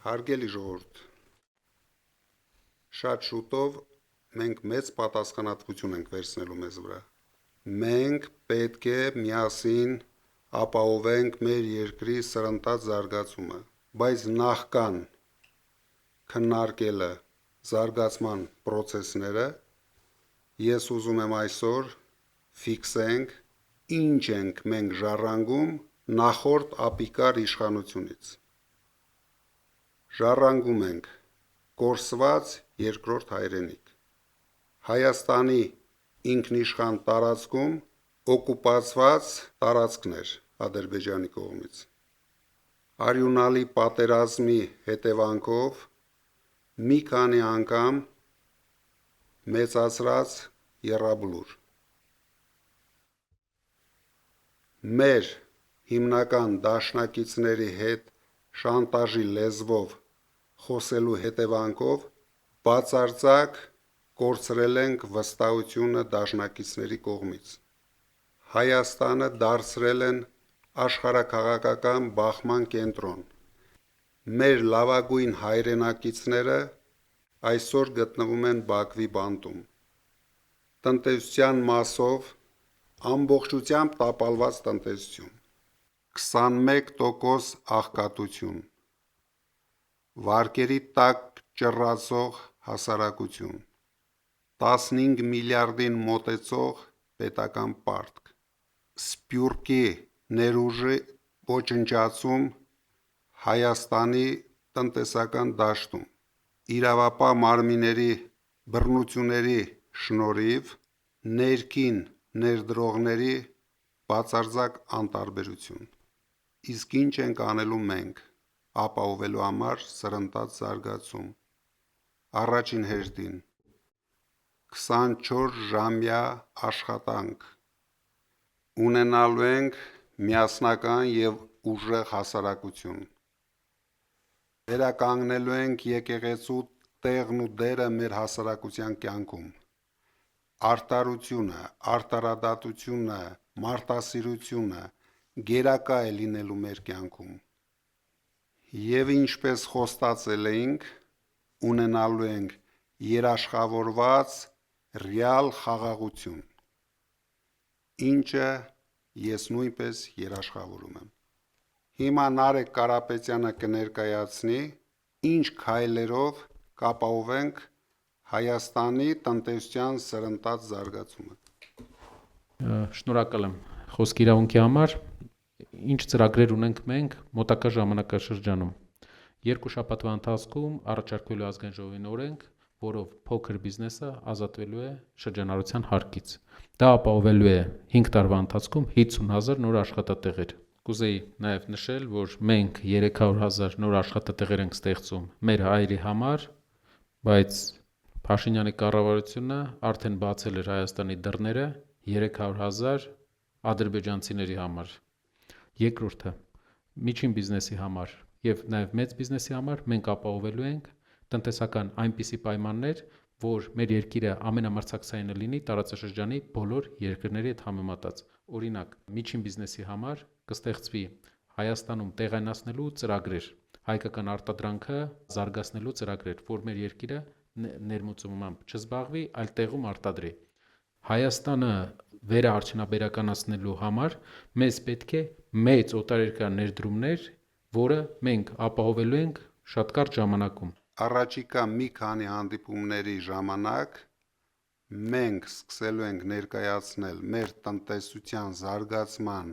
Հարգելի ժողովուրդ, շատ շուտով մենք մեծ պատասխանատվություն ենք վերցնելու մեզ վրա։ Մենք պետք է միասին ապահովենք մեր երկրի սրընթաց զարգացումը, բայց նախքան քննարկելը զարգացման պրոցեսները, ես ուզում եմ այսօր ֆիքսենք, ինչ ենք մենք ժառանգում նախորդ ապիկար իշխանությունից։ Ժառանգում ենք կորսված երկրորդ հայրենիք, Հայաստանի ինքնիշխան տարածքում օկուպացված տարածքներ Ադրբեջանի կողմից, արյունալի պատերազմի հետևանքով մի քանի անգամ մեծացրած եռաբլուր, մեր հիմնական դաշնակիցների հետ շանտաժի լեզվով խոսելու հետևանքով բացարձակ կորցրել ենք վստահությունը դաշնակիցների կողմից։ Հայաստանը դարձրել են աշխարհաքաղաքական բախման կենտրոն։ Մեր լավագույն հայրենակիցները այսօր գտնվում են Բաքվի բանտում։ Տնտեսության մասով ամբողջությամբ տապալված տնտեսություն, 21% աղքատություն, վարկերի տակ ճռռացող հասարակություն, 15 միլիարդին մոտեցող պետական պարտք, սփյուռքի ներուժի ոչնչացում Հայաստանի տնտեսական դաշտում, իրավապահ մարմինների բռնությունների շնորհիվ ներքին ներդրողների բացարձակ անտարբերություն։ Իսկ ինչ ենք անելու մենք ապահովելու համար սրընթաց զարգացում։ Առաջին հերթին 24-ժամյա աշխատանք, ունենալու ենք միասնական և ուժեղ հասարակություն, վերականգնելու ենք եկեղեցու տեղն ու դերը մեր հասարակության կյանքում, արդարությունը, արդարադատությունը, մարդասիրությունը գերակա է լինելու մեր կյանքում։ Եվ ինչպես խոստացել էինք, ունենալու ենք երաշխավորված ռեալ խաղաղություն, ինչը ես նույնպես երաշխավորում եմ։ Հիմա Նարեկ Կարապետյանը կներկայացնի, ինչ քայլերով կապահովենք Հայաստանի տնտեսության սրընթաց զարգացումը։ Շնորհակալ եմ խոսքի իրավունքի համար։ Ինչ ծրագրեր ունենք մենք մոտակա ժամանակաշրջանում։ 2 շաբաթվա ընթացքում առաջարկվելու ազգային ժողովին օրենք, որով փոքր բիզնեսը ազատվելու է շրջանառության հարկից։ Դա ապահովելու է 5 տարվա ընթացքում 50,000 նոր աշխատատեղեր։ Կուզեի նաև նշել, որ մենք 300,000 նոր աշխատատեղեր ենք ստեղծում մեր հայրի համար, բայց Փաշինյանի կառավարությունը արդեն բացել էր Հայաստանի դռները 300,000 ադրբեջանցիների համար։ Երկրորդը, միջին բիզնեսի համար եւ նաեւ մեծ բիզնեսի համար մենք ապահովելու ենք տնտեսական այնպիսի պայմաններ, որ մեր երկիրը ամենամրցակցայինը լինի տարածաշրջանի բոլոր երկրների հետ համեմատած։ Օրինակ, միջին բիզնեսի համար կստեղծվի Հայաստանում տեղայնացնելու ծրագրեր, հայկական արտադրանքը զարգացնելու ծրագրեր, որ մեր երկիրը ներմուծումամբ չզբաղվի, այլ տեղում արտադրի։ Հայաստանը վերաարդյունաբերականացնելու համար մեզ պետք է մեծ օտարերկրյա ներդրումներ, որը մենք ապահովելու ենք շատ կարճ ժամանակում։ Առաջիկա մի քանի հանդիպումների ժամանակ մենք սկսելու ենք ներկայացնել մեր տնտեսության զարգացման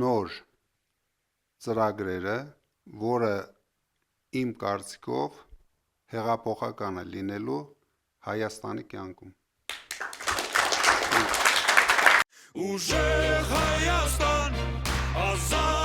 նոր ծրագրերը, որը իմ կարծիքով հեղափոխական է լինելու Հայաստանի կյանքում։ Ուժեղ Հայաստան, ազատ